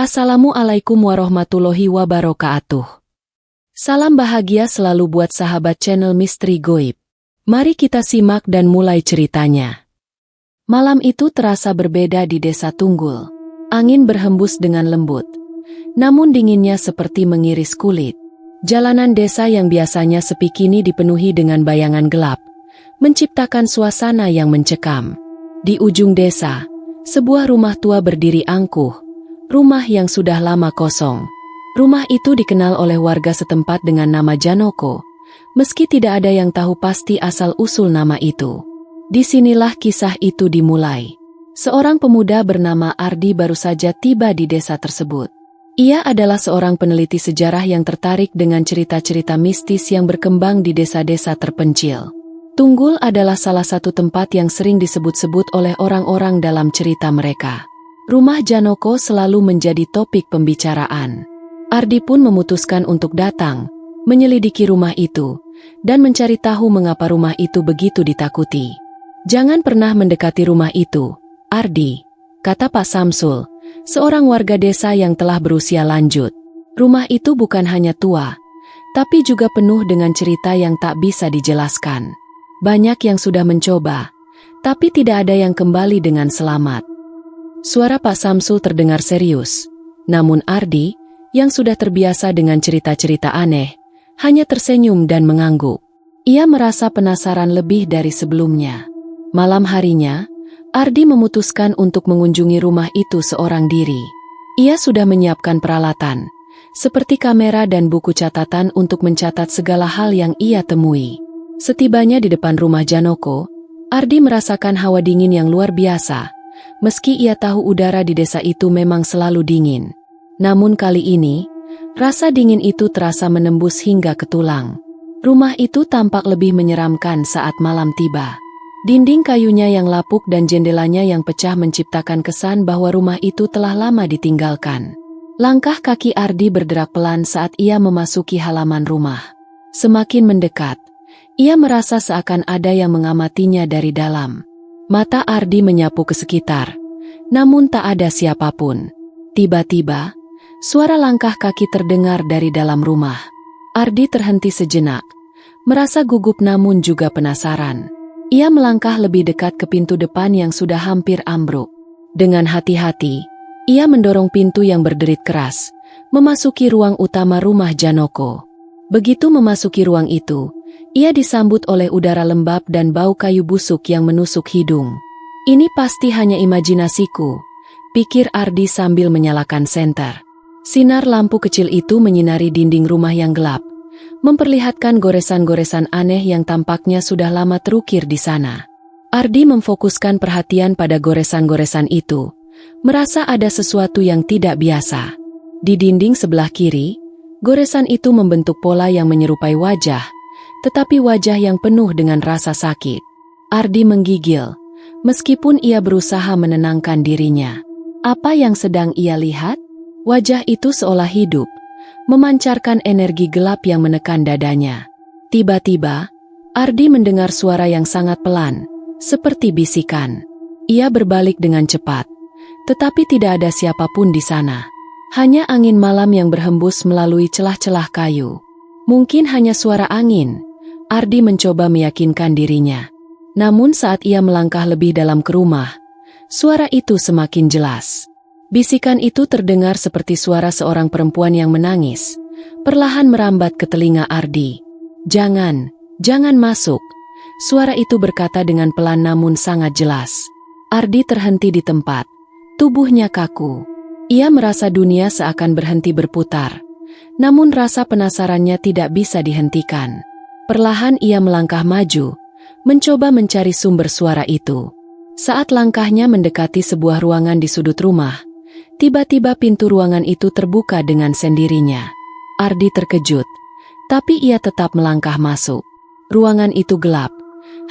Assalamualaikum warahmatullahi wabarakatuh. Salam bahagia selalu buat sahabat channel Misteri Goib. Mari kita simak dan mulai ceritanya. Malam itu terasa berbeda di Desa Tunggul. Angin berhembus dengan lembut, namun dinginnya seperti mengiris kulit. Jalanan desa yang biasanya sepi kini dipenuhi dengan bayangan gelap, menciptakan suasana yang mencekam. Di ujung desa, sebuah rumah tua berdiri angkuh. Rumah yang sudah lama kosong. Rumah itu dikenal oleh warga setempat dengan nama Janoko, meski tidak ada yang tahu pasti asal-usul nama itu. Disinilah kisah itu dimulai. Seorang pemuda bernama Ardi baru saja tiba di desa tersebut. Ia adalah seorang peneliti sejarah yang tertarik dengan cerita-cerita mistis yang berkembang di desa-desa terpencil. Tunggul adalah salah satu tempat yang sering disebut-sebut oleh orang-orang dalam cerita mereka. Rumah Janoko selalu menjadi topik pembicaraan. Ardi pun memutuskan untuk datang, menyelidiki rumah itu, dan mencari tahu mengapa rumah itu begitu ditakuti. "Jangan pernah mendekati rumah itu, Ardi," kata Pak Samsul, seorang warga desa yang telah berusia lanjut. Rumah itu bukan hanya tua, tapi juga penuh dengan cerita yang tak bisa dijelaskan. Banyak yang sudah mencoba, tapi tidak ada yang kembali dengan selamat. Suara Pak Samsul terdengar serius, namun Ardi, yang sudah terbiasa dengan cerita-cerita aneh, hanya tersenyum dan mengangguk. Ia merasa penasaran lebih dari sebelumnya. Malam harinya, Ardi memutuskan untuk mengunjungi rumah itu seorang diri. Ia sudah menyiapkan peralatan, seperti kamera dan buku catatan untuk mencatat segala hal yang ia temui. Setibanya di depan rumah Janoko, Ardi merasakan hawa dingin yang luar biasa. Meski ia tahu udara di desa itu memang selalu dingin. Namun kali ini, rasa dingin itu terasa menembus hingga ke tulang. Rumah itu tampak lebih menyeramkan saat malam tiba. Dinding kayunya yang lapuk dan jendelanya yang pecah menciptakan kesan bahwa rumah itu telah lama ditinggalkan. Langkah kaki Ardi bergerak pelan saat ia memasuki halaman rumah. Semakin mendekat, ia merasa seakan ada yang mengamatinya dari dalam. Mata Ardi menyapu ke sekitar, namun tak ada siapapun. Tiba-tiba, suara langkah kaki terdengar dari dalam rumah. Ardi terhenti sejenak, merasa gugup namun juga penasaran. Ia melangkah lebih dekat ke pintu depan yang sudah hampir ambruk. Dengan hati-hati, ia mendorong pintu yang berderit keras, memasuki ruang utama rumah Janoko. Begitu memasuki ruang itu, ia disambut oleh udara lembab dan bau kayu busuk yang menusuk hidung. "Ini pasti hanya imajinasiku," pikir Ardi sambil menyalakan senter. Sinar lampu kecil itu menyinari dinding rumah yang gelap, memperlihatkan goresan-goresan aneh yang tampaknya sudah lama terukir di sana. Ardi memfokuskan perhatian pada goresan-goresan itu, merasa ada sesuatu yang tidak biasa. Di dinding sebelah kiri, goresan itu membentuk pola yang menyerupai wajah, tetapi wajah yang penuh dengan rasa sakit. Ardi menggigil, meskipun ia berusaha menenangkan dirinya. Apa yang sedang ia lihat? Wajah itu seolah hidup, memancarkan energi gelap yang menekan dadanya. Tiba-tiba, Ardi mendengar suara yang sangat pelan, seperti bisikan. Ia berbalik dengan cepat, tetapi tidak ada siapapun di sana. Hanya angin malam yang berhembus melalui celah-celah kayu. Mungkin hanya suara angin. Ardi mencoba meyakinkan dirinya. Namun saat ia melangkah lebih dalam ke rumah, suara itu semakin jelas. Bisikan itu terdengar seperti suara seorang perempuan yang menangis, perlahan merambat ke telinga Ardi. Jangan masuk." Suara itu berkata dengan pelan namun sangat jelas. Ardi terhenti di tempat, tubuhnya kaku. Ia merasa dunia seakan berhenti berputar, namun rasa penasarannya tidak bisa dihentikan. Perlahan ia melangkah maju, mencoba mencari sumber suara itu. Saat langkahnya mendekati sebuah ruangan di sudut rumah, tiba-tiba pintu ruangan itu terbuka dengan sendirinya. Ardi terkejut, tapi ia tetap melangkah masuk. Ruangan itu gelap,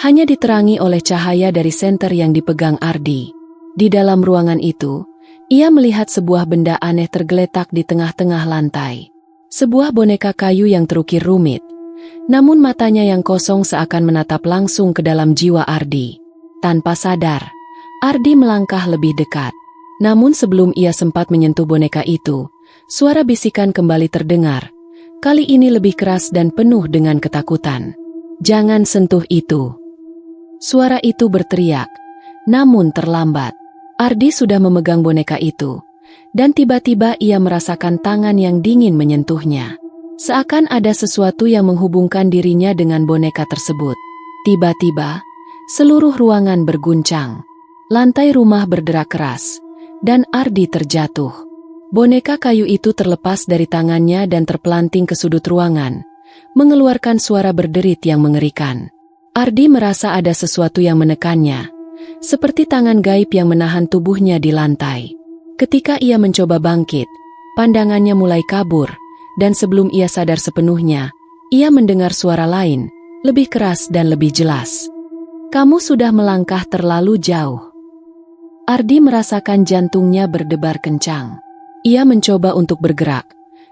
hanya diterangi oleh cahaya dari senter yang dipegang Ardi. Di dalam ruangan itu, ia melihat sebuah benda aneh tergeletak di tengah-tengah lantai. Sebuah boneka kayu yang terukir rumit, namun matanya yang kosong seakan menatap langsung ke dalam jiwa Ardi. Tanpa sadar, Ardi melangkah lebih dekat. Namun sebelum ia sempat menyentuh boneka itu, suara bisikan kembali terdengar. Kali ini lebih keras dan penuh dengan ketakutan. "Jangan sentuh itu!" Suara itu berteriak, namun terlambat. Ardi sudah memegang boneka itu, dan tiba-tiba ia merasakan tangan yang dingin menyentuhnya. Seakan ada sesuatu yang menghubungkan dirinya dengan boneka tersebut. Tiba-tiba, seluruh ruangan berguncang. Lantai rumah berderak keras, dan Ardi terjatuh. Boneka kayu itu terlepas dari tangannya dan terpelanting ke sudut ruangan, mengeluarkan suara berderit yang mengerikan. Ardi merasa ada sesuatu yang menekannya, seperti tangan gaib yang menahan tubuhnya di lantai. Ketika ia mencoba bangkit, pandangannya mulai kabur, dan sebelum ia sadar sepenuhnya, ia mendengar suara lain, lebih keras dan lebih jelas. "Kamu sudah melangkah terlalu jauh." Ardi merasakan jantungnya berdebar kencang. Ia mencoba untuk bergerak,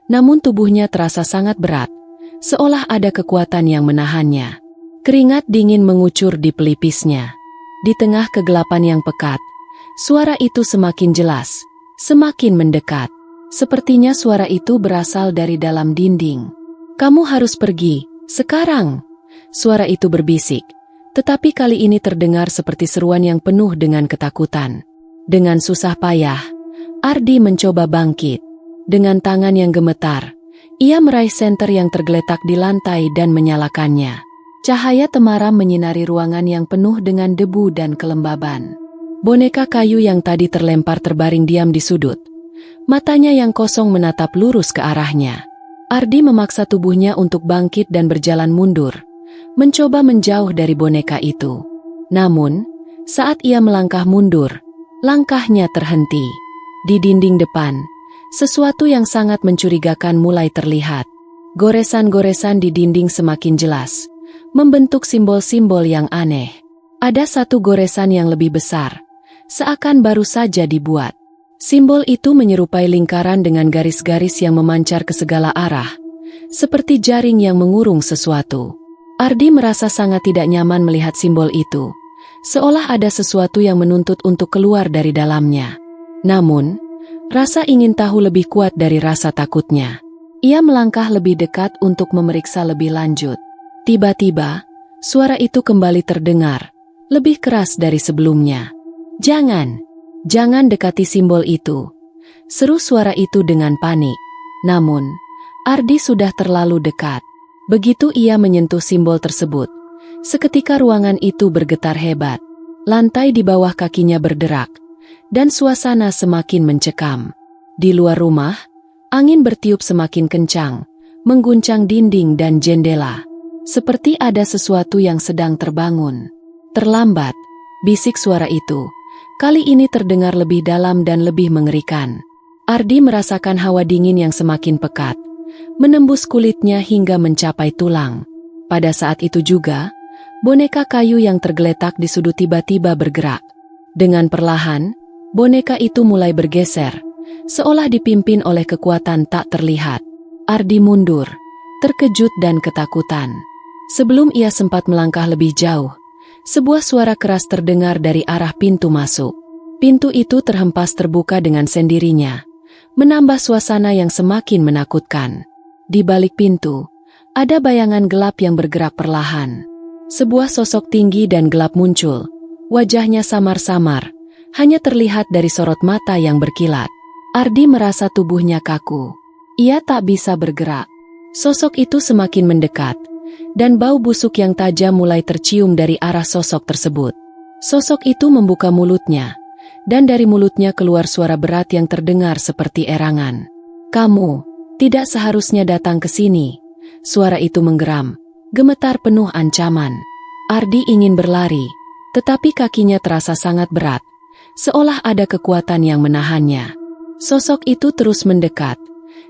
namun tubuhnya terasa sangat berat, seolah ada kekuatan yang menahannya. Keringat dingin mengucur di pelipisnya. Di tengah kegelapan yang pekat, suara itu semakin jelas, semakin mendekat. Sepertinya suara itu berasal dari dalam dinding. "Kamu harus pergi, sekarang!" Suara itu berbisik, tetapi kali ini terdengar seperti seruan yang penuh dengan ketakutan. Dengan susah payah, Ardi mencoba bangkit. Dengan tangan yang gemetar, ia meraih senter yang tergeletak di lantai dan menyalakannya. Cahaya temaram menyinari ruangan yang penuh dengan debu dan kelembaban. Boneka kayu yang tadi terlempar terbaring diam di sudut. Matanya yang kosong menatap lurus ke arahnya. Ardi memaksa tubuhnya untuk bangkit dan berjalan mundur, mencoba menjauh dari boneka itu. Namun, saat ia melangkah mundur, langkahnya terhenti. Di dinding depan, sesuatu yang sangat mencurigakan mulai terlihat. Goresan-goresan di dinding semakin jelas, membentuk simbol-simbol yang aneh. Ada satu goresan yang lebih besar, seakan baru saja dibuat. Simbol itu menyerupai lingkaran dengan garis-garis yang memancar ke segala arah, seperti jaring yang mengurung sesuatu. Ardi merasa sangat tidak nyaman melihat simbol itu, seolah ada sesuatu yang menuntut untuk keluar dari dalamnya. Namun, rasa ingin tahu lebih kuat dari rasa takutnya. Ia melangkah lebih dekat untuk memeriksa lebih lanjut. Tiba-tiba, suara itu kembali terdengar, lebih keras dari sebelumnya. "Jangan dekati simbol itu," seru suara itu dengan panik. Namun, Ardi sudah terlalu dekat. Begitu ia menyentuh simbol tersebut, seketika ruangan itu bergetar hebat. Lantai di bawah kakinya berderak, dan suasana semakin mencekam. Di luar rumah, angin bertiup semakin kencang, mengguncang dinding dan jendela. Seperti ada sesuatu yang sedang terbangun. "Terlambat," bisik suara itu. Kali ini terdengar lebih dalam dan lebih mengerikan. Ardi merasakan hawa dingin yang semakin pekat, menembus kulitnya hingga mencapai tulang. Pada saat itu juga, boneka kayu yang tergeletak di sudut tiba-tiba bergerak. Dengan perlahan, boneka itu mulai bergeser, seolah dipimpin oleh kekuatan tak terlihat. Ardi mundur, terkejut dan ketakutan. Sebelum ia sempat melangkah lebih jauh, sebuah suara keras terdengar dari arah pintu masuk. Pintu itu terhempas terbuka dengan sendirinya, menambah suasana yang semakin menakutkan. Di balik pintu, ada bayangan gelap yang bergerak perlahan. Sebuah sosok tinggi dan gelap muncul, wajahnya samar-samar, hanya terlihat dari sorot mata yang berkilat. Ardi merasa tubuhnya kaku. Ia tak bisa bergerak. Sosok itu semakin mendekat, dan bau busuk yang tajam mulai tercium dari arah sosok tersebut. Sosok itu membuka mulutnya, dan dari mulutnya keluar suara berat yang terdengar seperti erangan. "Kamu tidak seharusnya datang ke sini." Suara itu menggeram, gemetar penuh ancaman. Ardi ingin berlari, tetapi kakinya terasa sangat berat, seolah ada kekuatan yang menahannya. Sosok itu terus mendekat,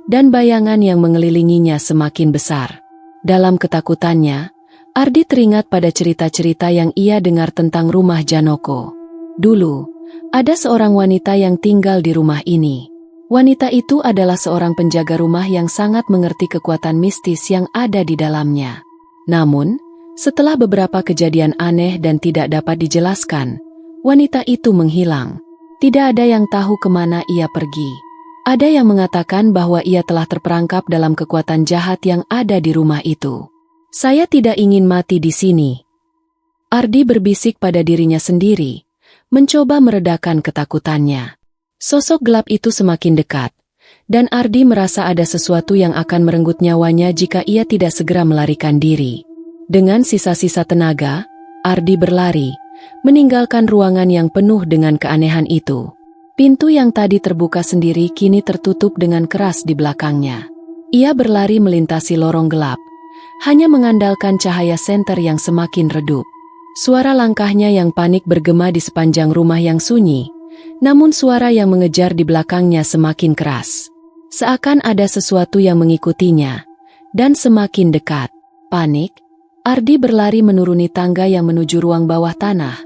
dan bayangan yang mengelilinginya semakin besar. Dalam ketakutannya, Ardi teringat pada cerita-cerita yang ia dengar tentang rumah Janoko. Dulu, ada seorang wanita yang tinggal di rumah ini. Wanita itu adalah seorang penjaga rumah yang sangat mengerti kekuatan mistis yang ada di dalamnya. Namun, setelah beberapa kejadian aneh dan tidak dapat dijelaskan, wanita itu menghilang. Tidak ada yang tahu kemana ia pergi. Ada yang mengatakan bahwa ia telah terperangkap dalam kekuatan jahat yang ada di rumah itu. Saya tidak ingin mati di sini. Ardi berbisik pada dirinya sendiri, mencoba meredakan ketakutannya. Sosok gelap itu semakin dekat, dan Ardi merasa ada sesuatu yang akan merenggut nyawanya jika ia tidak segera melarikan diri. Dengan sisa-sisa tenaga, Ardi berlari, meninggalkan ruangan yang penuh dengan keanehan itu. Pintu yang tadi terbuka sendiri kini tertutup dengan keras di belakangnya. Ia berlari melintasi lorong gelap, hanya mengandalkan cahaya senter yang semakin redup. Suara langkahnya yang panik bergema di sepanjang rumah yang sunyi, namun suara yang mengejar di belakangnya semakin keras. Seakan ada sesuatu yang mengikutinya, dan semakin dekat. Panik, Ardi berlari menuruni tangga yang menuju ruang bawah tanah,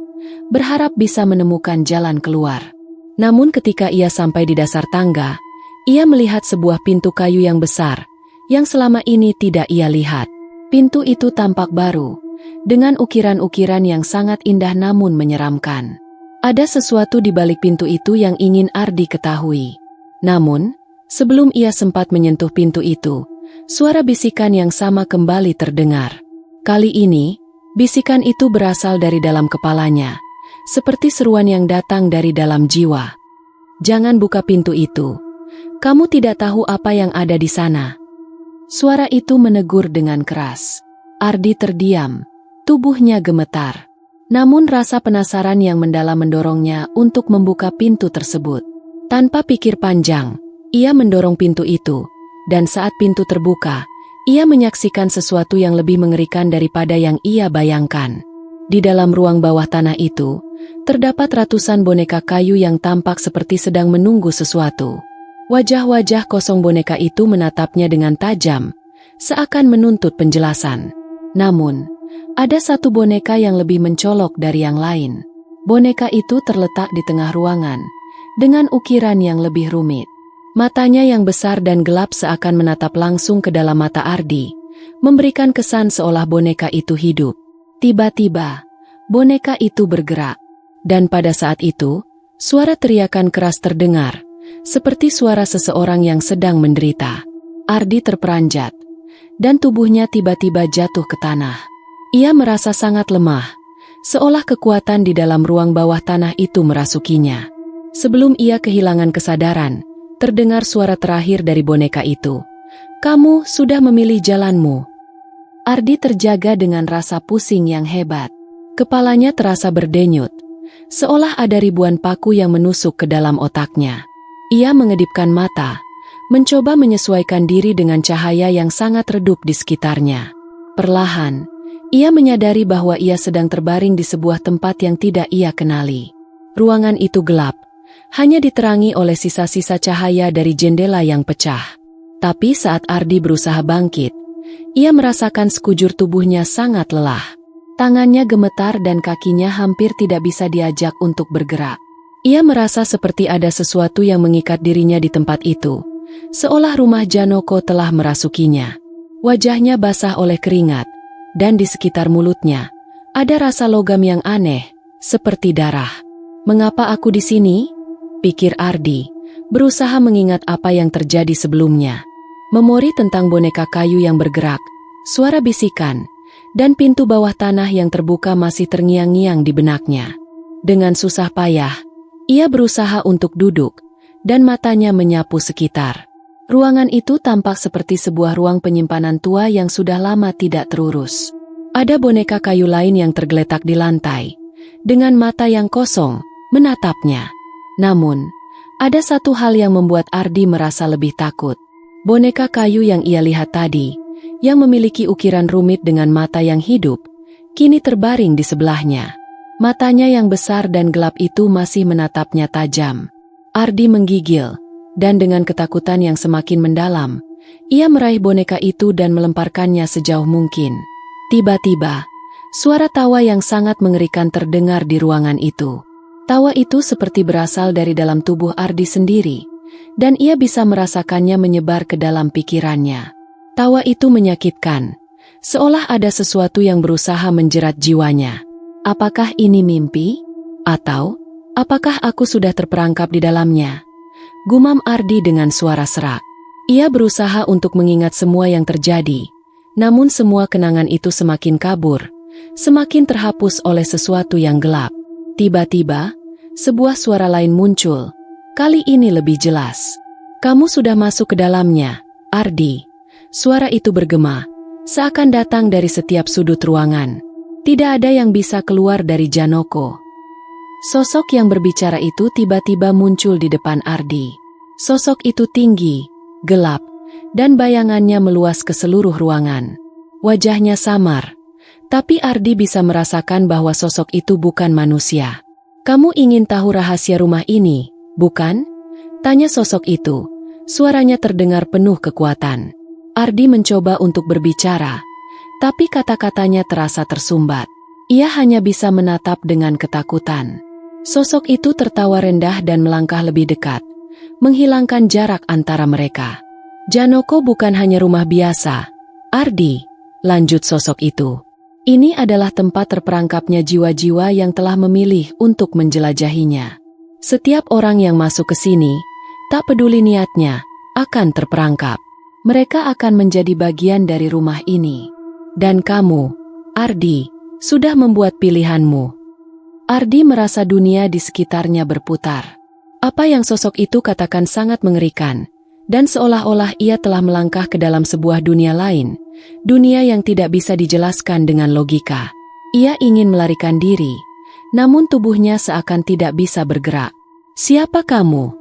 berharap bisa menemukan jalan keluar. Namun ketika ia sampai di dasar tangga, ia melihat sebuah pintu kayu yang besar, yang selama ini tidak ia lihat. Pintu itu tampak baru, dengan ukiran-ukiran yang sangat indah namun menyeramkan. Ada sesuatu di balik pintu itu yang ingin Ardi ketahui. Namun, sebelum ia sempat menyentuh pintu itu, suara bisikan yang sama kembali terdengar. Kali ini, bisikan itu berasal dari dalam kepalanya, seperti seruan yang datang dari dalam jiwa. Jangan buka pintu itu. Kamu tidak tahu apa yang ada di sana. Suara itu menegur dengan keras. Ardi terdiam, tubuhnya gemetar. Namun rasa penasaran yang mendalam mendorongnya untuk membuka pintu tersebut. Tanpa pikir panjang, ia mendorong pintu itu, dan saat pintu terbuka, ia menyaksikan sesuatu yang lebih mengerikan daripada yang ia bayangkan. Di dalam ruang bawah tanah itu, terdapat ratusan boneka kayu yang tampak seperti sedang menunggu sesuatu. Wajah-wajah kosong boneka itu menatapnya dengan tajam, seakan menuntut penjelasan. Namun, ada satu boneka yang lebih mencolok dari yang lain. Boneka itu terletak di tengah ruangan, dengan ukiran yang lebih rumit. Matanya yang besar dan gelap seakan menatap langsung ke dalam mata Ardi, memberikan kesan seolah boneka itu hidup. Tiba-tiba, boneka itu bergerak. Dan pada saat itu, suara teriakan keras terdengar, seperti suara seseorang yang sedang menderita. Ardi terperanjat, dan tubuhnya tiba-tiba jatuh ke tanah. Ia merasa sangat lemah, seolah kekuatan di dalam ruang bawah tanah itu merasukinya. Sebelum ia kehilangan kesadaran, terdengar suara terakhir dari boneka itu. Kamu sudah memilih jalanmu. Ardi terjaga dengan rasa pusing yang hebat. Kepalanya terasa berdenyut, seolah ada ribuan paku yang menusuk ke dalam otaknya. Ia mengedipkan mata, mencoba menyesuaikan diri dengan cahaya yang sangat redup di sekitarnya. Perlahan, ia menyadari bahwa ia sedang terbaring di sebuah tempat yang tidak ia kenali. Ruangan itu gelap, hanya diterangi oleh sisa-sisa cahaya dari jendela yang pecah. Tapi saat Ardi berusaha bangkit, ia merasakan sekujur tubuhnya sangat lelah. Tangannya gemetar dan kakinya hampir tidak bisa diajak untuk bergerak. Ia merasa seperti ada sesuatu yang mengikat dirinya di tempat itu, seolah rumah Janoko telah merasukinya. Wajahnya basah oleh keringat, dan di sekitar mulutnya ada rasa logam yang aneh, seperti darah. Mengapa aku di sini? Pikir Ardi, berusaha mengingat apa yang terjadi sebelumnya. Memori tentang boneka kayu yang bergerak, suara bisikan, dan pintu bawah tanah yang terbuka masih terngiang-ngiang di benaknya. Dengan susah payah, ia berusaha untuk duduk, dan matanya menyapu sekitar. Ruangan itu tampak seperti sebuah ruang penyimpanan tua yang sudah lama tidak terurus. Ada boneka kayu lain yang tergeletak di lantai, dengan mata yang kosong, menatapnya. Namun, ada satu hal yang membuat Ardi merasa lebih takut. Boneka kayu yang ia lihat tadi, yang memiliki ukiran rumit dengan mata yang hidup, kini terbaring di sebelahnya. Matanya yang besar dan gelap itu masih menatapnya tajam. Ardi menggigil, dan dengan ketakutan yang semakin mendalam, ia meraih boneka itu dan melemparkannya sejauh mungkin. Tiba-tiba, suara tawa yang sangat mengerikan terdengar di ruangan itu. Tawa itu seperti berasal dari dalam tubuh Ardi sendiri, dan ia bisa merasakannya menyebar ke dalam pikirannya. Tawa itu menyakitkan, seolah ada sesuatu yang berusaha menjerat jiwanya. Apakah ini mimpi? Atau Apakah aku sudah terperangkap di dalamnya? Gumam Ardi dengan suara serak. Ia berusaha untuk mengingat semua yang terjadi, namun semua kenangan itu semakin kabur, semakin terhapus oleh sesuatu yang gelap. Tiba-tiba, sebuah suara lain muncul, kali ini lebih jelas. Kamu sudah masuk ke dalamnya, Ardi. Suara itu bergema, seakan datang dari setiap sudut ruangan. Tidak ada yang bisa keluar dari Janoko. Sosok yang berbicara itu tiba-tiba muncul di depan Ardi. Sosok itu tinggi, gelap, dan bayangannya meluas ke seluruh ruangan. Wajahnya samar, tapi Ardi bisa merasakan bahwa sosok itu bukan manusia. Kamu ingin tahu rahasia rumah ini, bukan? Tanya sosok itu. Suaranya terdengar penuh kekuatan. Ardi mencoba untuk berbicara, tapi kata-katanya terasa tersumbat. Ia hanya bisa menatap dengan ketakutan. Sosok itu tertawa rendah dan melangkah lebih dekat, menghilangkan jarak antara mereka. Janoko bukan hanya rumah biasa, Ardi, lanjut sosok itu. Ini adalah tempat terperangkapnya jiwa-jiwa yang telah memilih untuk menjelajahinya. Setiap orang yang masuk ke sini, tak peduli niatnya, akan terperangkap. Mereka akan menjadi bagian dari rumah ini. Dan kamu, Ardi, sudah membuat pilihanmu. Ardi merasa dunia di sekitarnya berputar. Apa yang sosok itu katakan sangat mengerikan, dan seolah-olah ia telah melangkah ke dalam sebuah dunia lain, dunia yang tidak bisa dijelaskan dengan logika. Ia ingin melarikan diri, namun tubuhnya seakan tidak bisa bergerak. Siapa kamu?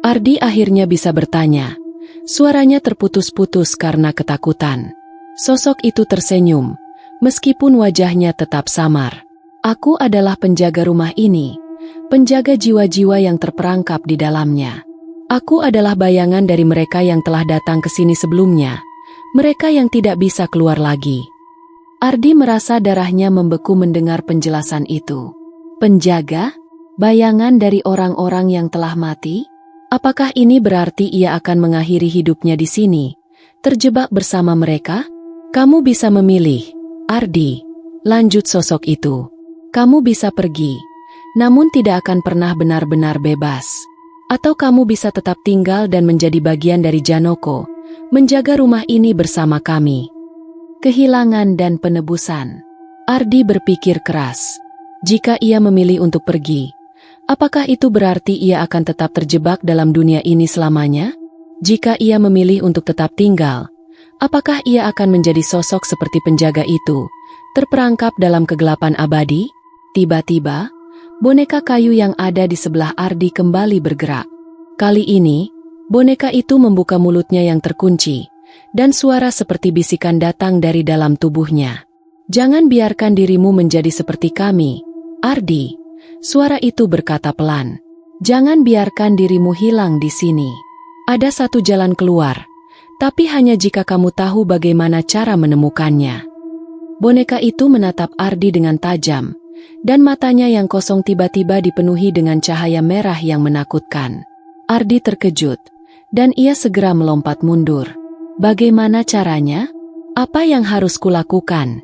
Ardi akhirnya bisa bertanya. Suaranya terputus-putus karena ketakutan. Sosok itu tersenyum, meskipun wajahnya tetap samar. Aku adalah penjaga rumah ini, penjaga jiwa-jiwa yang terperangkap di dalamnya. Aku adalah bayangan dari mereka yang telah datang ke sini sebelumnya, mereka yang tidak bisa keluar lagi. Ardi merasa darahnya membeku mendengar penjelasan itu. Penjaga? Bayangan dari orang-orang yang telah mati? Apakah ini berarti ia akan mengakhiri hidupnya di sini, terjebak bersama mereka? Kamu bisa memilih, Ardi, lanjut sosok itu. Kamu bisa pergi, namun tidak akan pernah benar-benar bebas. Atau kamu bisa tetap tinggal dan menjadi bagian dari Janoko, menjaga rumah ini bersama kami. Kehilangan dan penebusan. Ardi berpikir keras. Jika ia memilih untuk pergi, apakah itu berarti ia akan tetap terjebak dalam dunia ini selamanya? Jika ia memilih untuk tetap tinggal, apakah ia akan menjadi sosok seperti penjaga itu, terperangkap dalam kegelapan abadi? Tiba-tiba, boneka kayu yang ada di sebelah Ardi kembali bergerak. Kali ini, boneka itu membuka mulutnya yang terkunci, dan suara seperti bisikan datang dari dalam tubuhnya. Jangan biarkan dirimu menjadi seperti kami, Ardi. Suara itu berkata pelan. Jangan biarkan dirimu hilang di sini. Ada satu jalan keluar, tapi hanya jika kamu tahu bagaimana cara menemukannya. Boneka itu menatap Ardi dengan tajam, dan matanya yang kosong tiba-tiba dipenuhi dengan cahaya merah yang menakutkan. Ardi terkejut, dan ia segera melompat mundur. Bagaimana caranya? Apa yang harus kulakukan?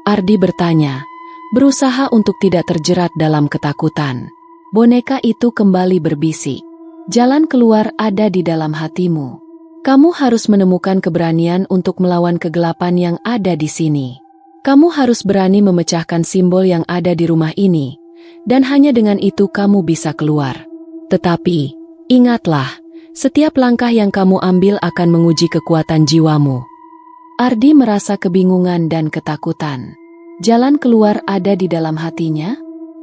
Ardi bertanya, berusaha untuk tidak terjerat dalam ketakutan. Boneka itu kembali berbisik. Jalan keluar ada di dalam hatimu. Kamu harus menemukan keberanian untuk melawan kegelapan yang ada di sini. Kamu harus berani memecahkan simbol yang ada di rumah ini, dan hanya dengan itu kamu bisa keluar. Tetapi, ingatlah, setiap langkah yang kamu ambil akan menguji kekuatan jiwamu. Ardi merasa kebingungan dan ketakutan. Jalan keluar ada di dalam hatinya?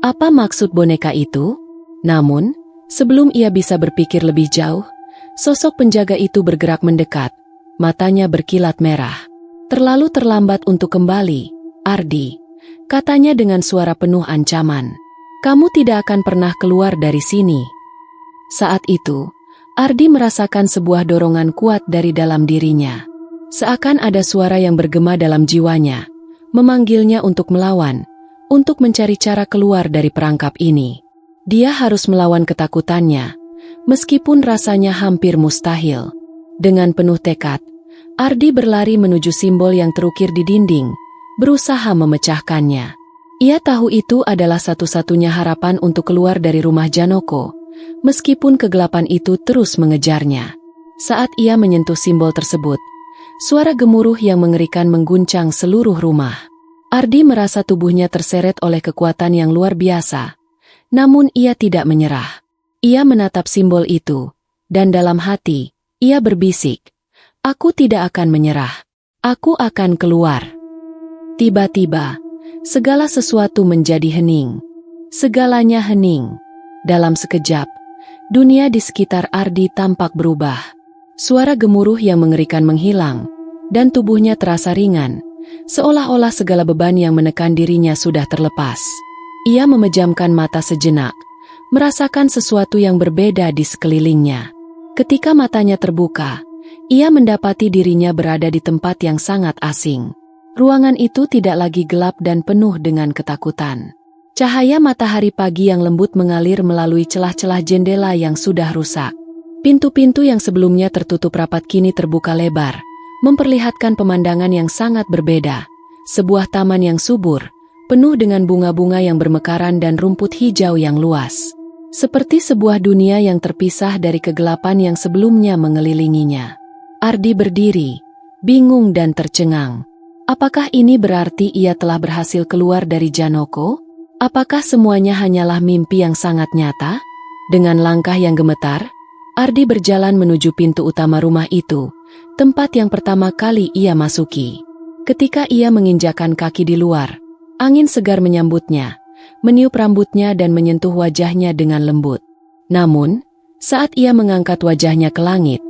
Apa maksud boneka itu? Namun, sebelum ia bisa berpikir lebih jauh, sosok penjaga itu bergerak mendekat, matanya berkilat merah. Terlalu terlambat untuk kembali, Ardi, katanya dengan suara penuh ancaman. Kamu tidak akan pernah keluar dari sini. Saat itu, Ardi merasakan sebuah dorongan kuat dari dalam dirinya. Seakan ada suara yang bergema dalam jiwanya, memanggilnya untuk melawan, untuk mencari cara keluar dari perangkap ini. Dia harus melawan ketakutannya, meskipun rasanya hampir mustahil. Dengan penuh tekad, Ardi berlari menuju simbol yang terukir di dinding, berusaha memecahkannya. Ia tahu itu adalah satu-satunya harapan untuk keluar dari rumah Janoko, meskipun kegelapan itu terus mengejarnya. Saat ia menyentuh simbol tersebut, suara gemuruh yang mengerikan mengguncang seluruh rumah. Ardi merasa tubuhnya terseret oleh kekuatan yang luar biasa, namun ia tidak menyerah. Ia menatap simbol itu, dan dalam hati, ia berbisik, "Aku tidak akan menyerah. Aku akan keluar." Tiba-tiba, segala sesuatu menjadi hening. Segalanya hening. Dalam sekejap, dunia di sekitar Ardi tampak berubah. Suara gemuruh yang mengerikan menghilang, dan tubuhnya terasa ringan, seolah-olah segala beban yang menekan dirinya sudah terlepas. Ia memejamkan mata sejenak, merasakan sesuatu yang berbeda di sekelilingnya. Ketika matanya terbuka, ia mendapati dirinya berada di tempat yang sangat asing. Ruangan itu tidak lagi gelap dan penuh dengan ketakutan. Cahaya matahari pagi yang lembut mengalir melalui celah-celah jendela yang sudah rusak. Pintu-pintu yang sebelumnya tertutup rapat kini terbuka lebar, memperlihatkan pemandangan yang sangat berbeda. Sebuah taman yang subur, penuh dengan bunga-bunga yang bermekaran dan rumput hijau yang luas. Seperti sebuah dunia yang terpisah dari kegelapan yang sebelumnya mengelilinginya. Ardi berdiri, bingung dan tercengang. Apakah ini berarti ia telah berhasil keluar dari Janoko? Apakah semuanya hanyalah mimpi yang sangat nyata? Dengan langkah yang gemetar, Ardi berjalan menuju pintu utama rumah itu, tempat yang pertama kali ia masuki. Ketika ia menginjakan kaki di luar, angin segar menyambutnya, meniup rambutnya dan menyentuh wajahnya dengan lembut. Namun, saat ia mengangkat wajahnya ke langit,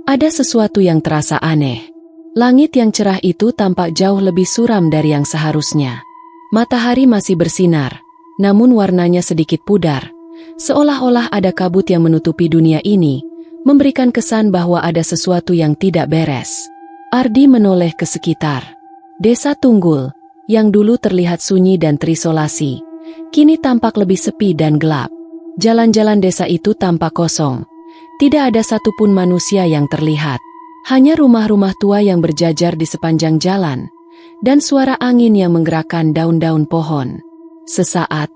ada sesuatu yang terasa aneh. Langit yang cerah itu tampak jauh lebih suram dari yang seharusnya. Matahari masih bersinar, namun warnanya sedikit pudar, seolah-olah ada kabut yang menutupi dunia ini, memberikan kesan bahwa ada sesuatu yang tidak beres. Ardi menoleh ke sekitar. Desa Tunggul, yang dulu terlihat sunyi dan terisolasi, kini tampak lebih sepi dan gelap. Jalan-jalan desa itu tampak kosong. Tidak ada satupun manusia yang terlihat. Hanya rumah-rumah tua yang berjajar di sepanjang jalan, dan suara angin yang menggerakkan daun-daun pohon. Sesaat,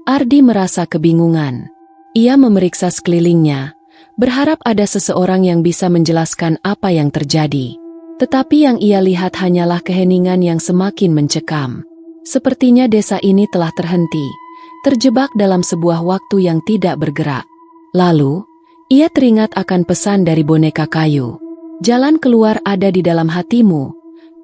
Ardi merasa kebingungan. Ia memeriksa sekelilingnya, berharap ada seseorang yang bisa menjelaskan apa yang terjadi. Tetapi yang ia lihat hanyalah keheningan yang semakin mencekam. Sepertinya desa ini telah terhenti, terjebak dalam sebuah waktu yang tidak bergerak. Lalu, ia teringat akan pesan dari boneka kayu. "Jalan keluar ada di dalam hatimu,"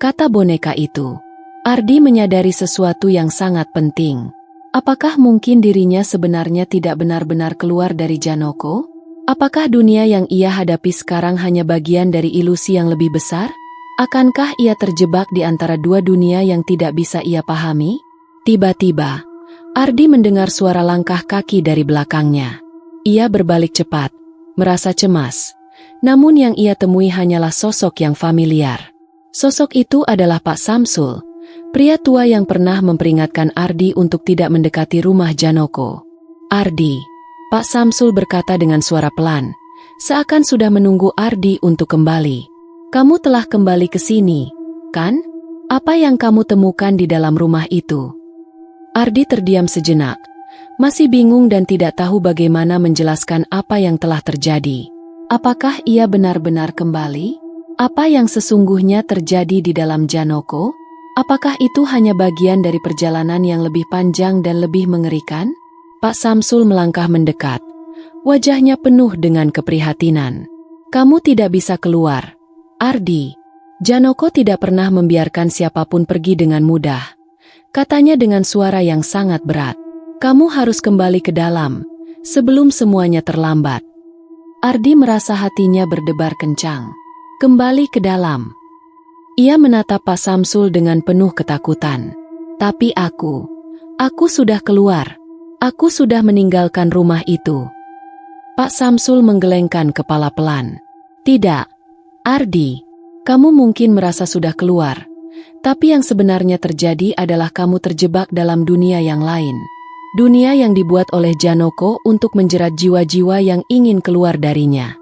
kata boneka itu. Ardi menyadari sesuatu yang sangat penting. Apakah mungkin dirinya sebenarnya tidak benar-benar keluar dari Janoko? Apakah dunia yang ia hadapi sekarang hanya bagian dari ilusi yang lebih besar? Akankah ia terjebak di antara dua dunia yang tidak bisa ia pahami? Tiba-tiba, Ardi mendengar suara langkah kaki dari belakangnya. Ia berbalik cepat, merasa cemas. Namun yang ia temui hanyalah sosok yang familiar. Sosok itu adalah Pak Samsul, pria tua yang pernah memperingatkan Ardi untuk tidak mendekati rumah Janoko. "Ardi," Pak Samsul berkata dengan suara pelan, seakan sudah menunggu Ardi untuk kembali. "Kamu telah kembali ke sini, kan? Apa yang kamu temukan di dalam rumah itu?" Ardi terdiam sejenak, masih bingung dan tidak tahu bagaimana menjelaskan apa yang telah terjadi. Apakah ia benar-benar kembali? Apa yang sesungguhnya terjadi di dalam Janoko? Apakah itu hanya bagian dari perjalanan yang lebih panjang dan lebih mengerikan? Pak Samsul melangkah mendekat. Wajahnya penuh dengan keprihatinan. "Kamu tidak bisa keluar, Ardi. Janoko tidak pernah membiarkan siapapun pergi dengan mudah," katanya dengan suara yang sangat berat. "Kamu harus kembali ke dalam, sebelum semuanya terlambat." Ardi merasa hatinya berdebar kencang. Kembali ke dalam. Ia menatap Pak Samsul dengan penuh ketakutan. "Tapi aku sudah keluar. Aku sudah meninggalkan rumah itu." Pak Samsul menggelengkan kepala pelan. "Tidak, Ardi. Kamu mungkin merasa sudah keluar. Tapi yang sebenarnya terjadi adalah kamu terjebak dalam dunia yang lain. Dunia yang dibuat oleh Janoko untuk menjerat jiwa-jiwa yang ingin keluar darinya."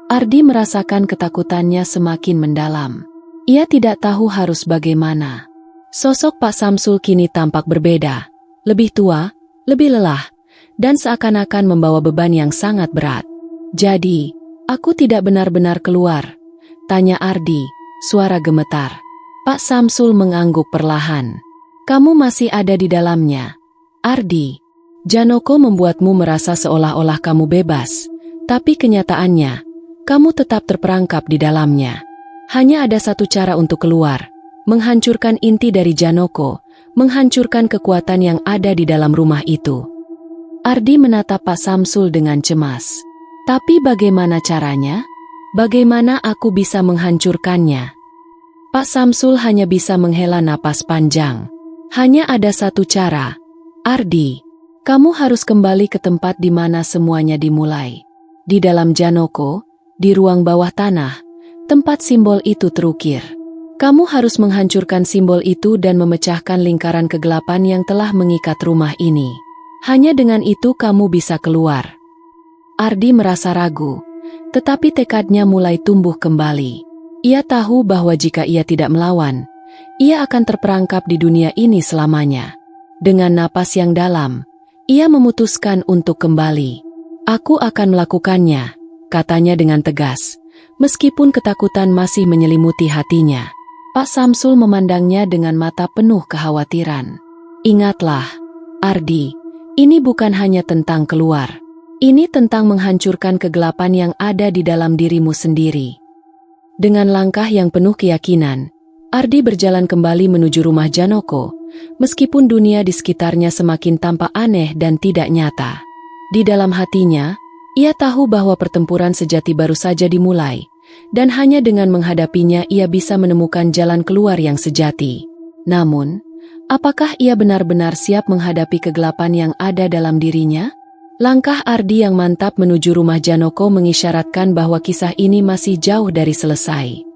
Ardi merasakan ketakutannya semakin mendalam. Ia tidak tahu harus bagaimana. Sosok Pak Samsul kini tampak berbeda, lebih tua, lebih lelah, dan seakan-akan membawa beban yang sangat berat. "Jadi, aku tidak benar-benar keluar?" tanya Ardi, suara gemetar. Pak Samsul mengangguk perlahan. "Kamu masih ada di dalamnya, Ardi. Janoko membuatmu merasa seolah-olah kamu bebas, tapi kenyataannya, kamu tetap terperangkap di dalamnya. Hanya ada satu cara untuk keluar, menghancurkan inti dari Janoko, menghancurkan kekuatan yang ada di dalam rumah itu." Ardi menatap Pak Samsul dengan cemas. "Tapi bagaimana caranya? Bagaimana aku bisa menghancurkannya?" Pak Samsul hanya bisa menghela napas panjang. "Hanya ada satu cara, Ardi. Kamu harus kembali ke tempat di mana semuanya dimulai. Di dalam Janoko, di ruang bawah tanah, tempat simbol itu terukir. Kamu harus menghancurkan simbol itu dan memecahkan lingkaran kegelapan yang telah mengikat rumah ini. Hanya dengan itu kamu bisa keluar." Ardi merasa ragu, tetapi tekadnya mulai tumbuh kembali. Ia tahu bahwa jika ia tidak melawan, ia akan terperangkap di dunia ini selamanya. Dengan napas yang dalam, ia memutuskan untuk kembali. "Aku akan melakukannya," katanya dengan tegas, meskipun ketakutan masih menyelimuti hatinya. Pak Samsul memandangnya dengan mata penuh kekhawatiran. "Ingatlah, Ardi, ini bukan hanya tentang keluar. Ini tentang menghancurkan kegelapan yang ada di dalam dirimu sendiri." Dengan langkah yang penuh keyakinan, Ardi berjalan kembali menuju rumah Janoko, meskipun dunia di sekitarnya semakin tampak aneh dan tidak nyata. Di dalam hatinya, ia tahu bahwa pertempuran sejati baru saja dimulai, dan hanya dengan menghadapinya ia bisa menemukan jalan keluar yang sejati. Namun, apakah ia benar-benar siap menghadapi kegelapan yang ada dalam dirinya? Langkah Ardi yang mantap menuju rumah Janoko mengisyaratkan bahwa kisah ini masih jauh dari selesai.